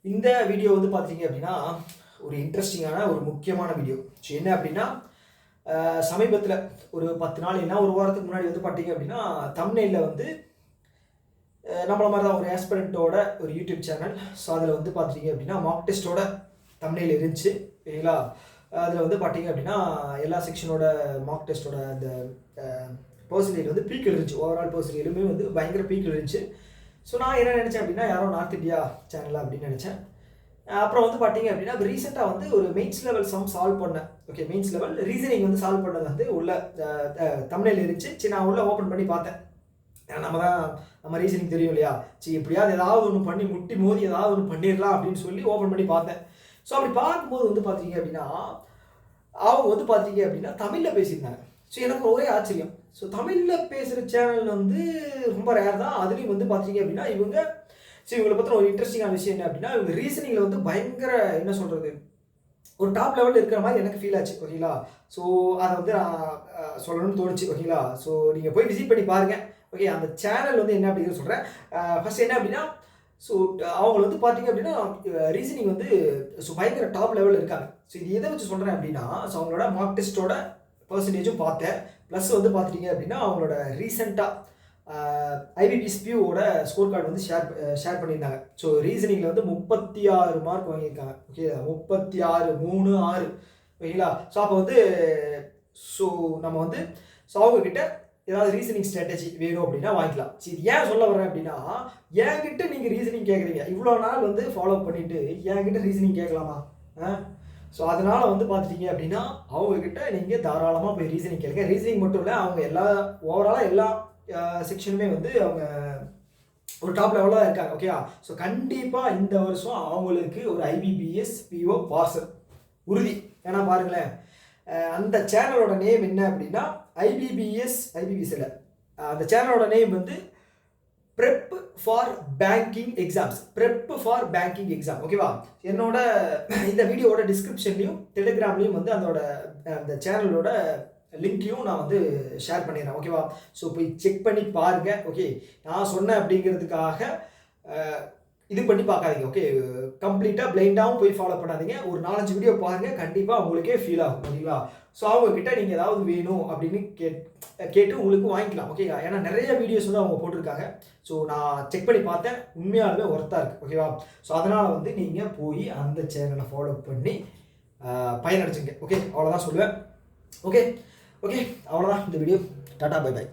இந்த வீடியோ வந்து பார்த்தீங்க அப்படின்னா ஒரு இன்ட்ரெஸ்டிங்கான ஒரு முக்கியமான வீடியோ. ஸோ என்ன அப்படின்னா சமீபத்தில் ஒரு 10 நாள் இல்லைனா ஒரு வாரத்துக்கு முன்னாடி வந்து பார்த்தீங்க அப்படின்னா தம்ப்நெயிலில் வந்து நம்மள மாதிரி தான் ஒரு ஆஸ்பிரண்ட்டோட ஒரு யூடியூப் சேனல். ஸோ அதில் வந்து பார்த்தீங்க அப்படின்னா மார்க் டெஸ்ட்டோட தம்ப்நெயில் இருந்துச்சு சரிங்களா. அதில் வந்து பார்த்தீங்க அப்படின்னா எல்லா செக்ஷனோட மார்க் டெஸ்ட்டோட அந்த பர்சன்டேஜ் வந்து பீக் இருந்துச்சு. ஓவரால் பர்சன்டேஜுமே வந்து பயங்கர பீக் இருந்துச்சு. ஸோ நான் என்ன நினச்சேன் அப்படின்னா யாரோ நார்த் இந்தியா சேனல் அப்படின்னு நினச்சேன். அப்புறம் வந்து பார்த்தீங்க அப்படின்னா ரீசெண்டாக வந்து ஒரு மெயின்ஸ் லெவல் சம் சால்வ் பண்ணேன். ஓகே, மெயின்ஸ் லெவல் ரீசனிங் வந்து சால்வ் பண்ணது வந்து உள்ள தம்ப்நெயில் இருந்துச்சு. சரி, நான் உள்ள ஓப்பன் பண்ணி பார்த்தேன். நம்ம ரீசனிங் தெரியும் இல்லையா. சரி, எப்படியாவது ஏதாவது ஒன்று பண்ணி முட்டி மோதி ஏதாவது ஒன்று பண்ணிடலாம் அப்படின்னு சொல்லி ஓப்பன் பண்ணி பார்த்தேன். ஸோ அப்படி பார்க்கும்போது வந்து பார்த்தீங்க அப்படின்னா அவங்க வந்து பார்த்தீங்க அப்படின்னா தமிழில் பேசியிருந்தாங்க. ஸோ எனக்கு ஒரே ஆச்சரியம். ஸோ தமிழில் பேசுகிற சேனல் வந்து ரொம்ப ரேர் தான். அதுலேயும் வந்து பார்த்தீங்க அப்படின்னா இவங்களை பற்றின ஒரு இன்ட்ரெஸ்டிங்கான விஷயம் என்ன அப்படின்னா இவங்க ரீசனிங்கில் வந்து பயங்கர என்ன சொல்கிறது ஒரு டாப் லெவலில் இருக்கிற மாதிரி எனக்கு ஃபீல் ஆச்சு. ஓகேங்களா. ஸோ அதை வந்து நான் சொல்லணும்னு தோணுச்சு. ஓகேங்களா. ஸோ நீங்கள் போய் விசிட் பண்ணி பாருங்கள். ஓகே, அந்த சேனல் வந்து என்ன அப்படிங்கிறது சொல்கிறேன். ஃபர்ஸ்ட் என்ன அப்படின்னா ஸோ அவங்க வந்து பார்த்தீங்க அப்படின்னா ரீசனிங் வந்து ஸோ பயங்கர டாப் லெவலில் இருக்காங்க. ஸோ இது எதை வச்சு சொல்கிறேன் அப்படின்னா ஸோ அவங்களோட மார்க் டெஸ்ட்டோட பர்சன்டேஜும் பார்த்தேன். ப்ளஸ் வந்து பார்த்துட்டிங்க அப்படின்னா அவங்களோட ரீசெண்டாக ஐபிபிஎஸ் பியூவோட ஸ்கோர் கார்டு வந்து ஷேர் பண்ணியிருந்தாங்க. ஸோ ரீசனிங்கில் வந்து 36 மார்க் வாங்கியிருக்காங்க. ஓகே, 36 3 6 ஓகேங்களா. ஸோ அப்போ வந்து ஸோ நம்ம வந்து ஸோ அவங்கக்கிட்ட ஏதாவது ரீசனிங் ஸ்ட்ராட்டஜி வேணும் அப்படின்னா வாங்கிக்கலாம். சரி, ஏன் சொல்ல வரேன் அப்படின்னா என்கிட்ட நீங்கள் ரீசனிங் கேட்குறீங்க. இவ்வளோ நாள் வந்து ஃபாலோ பண்ணிவிட்டு என்கிட்ட ரீசனிங் கேட்கலாமா? ஸோ அதனால் வந்து பார்த்துட்டிங்க அப்படின்னா அவங்கக்கிட்ட நீங்கள் தாராளமாக போய் ரீசனிங் கேளுங்க. ரீசனிங் மட்டும் இல்லை, அவங்க ஓவராலாக எல்லா செக்ஷனுமே வந்து அவங்க ஒரு டாப் லெவலில் தான் இருக்காங்க. ஓகேயா. ஸோ கண்டிப்பாக இந்த வருஷம் அவங்களுக்கு ஒரு ஐபிபிஎஸ் பிஓ பாஸ் உறுதி. ஏன்னா பாருங்களேன், அந்த சேனலோட நேம் என்ன அப்படின்னா ஐபிபிஎஸ் இல்லை, அந்த சேனலோட நேம் வந்து prep for banking exams. Prep for banking exam. ஓகேவா. என்னோட இந்த வீடியோவோட டிஸ்கிரிப்ஷன்லையும் டெலிகிராம்லேயும் வந்து அந்த சேனலோட லிங்க்கையும் நான் வந்து ஷேர் பண்ணிடுறேன். ஓகேவா. ஸோ போய் செக் பண்ணி பாருங்கள். ஓகே, நான் சொன்னேன் அப்படிங்கிறதுக்காக இது பண்ணி பார்க்காதீங்க. ஓகே, கம்ப்ளீட்டாக பிளைண்டாகவும் போய் ஃபாலோ பண்ணாதீங்க. ஒரு 4-5 வீடியோ பாருங்கள், கண்டிப்பாக உங்களுக்கே ஃபீல் ஆகும். ஓகேங்களா. ஸோ அவங்கக்கிட்ட நீங்கள் ஏதாவது வேணும் அப்படின்னு கேட்டு உங்களுக்கு வாங்கிக்கலாம். ஓகே, ஏன்னா நிறைய வீடியோஸ் வந்து அவங்க போட்டிருக்காங்க. ஸோ நான் செக் பண்ணி பார்த்தேன், உண்மையாலுமே ஒர்த்தாக இருக்குது. ஓகேவா. ஸோ அதனால் வந்து நீங்கள் போய் அந்த சேனலை ஃபாலோ பண்ணி பயனடைச்சுங்க. ஓகே, அவ்வளோதான் சொல்லுவேன். ஓகே, அவ்வளோதான் இந்த வீடியோ. Tata, by by.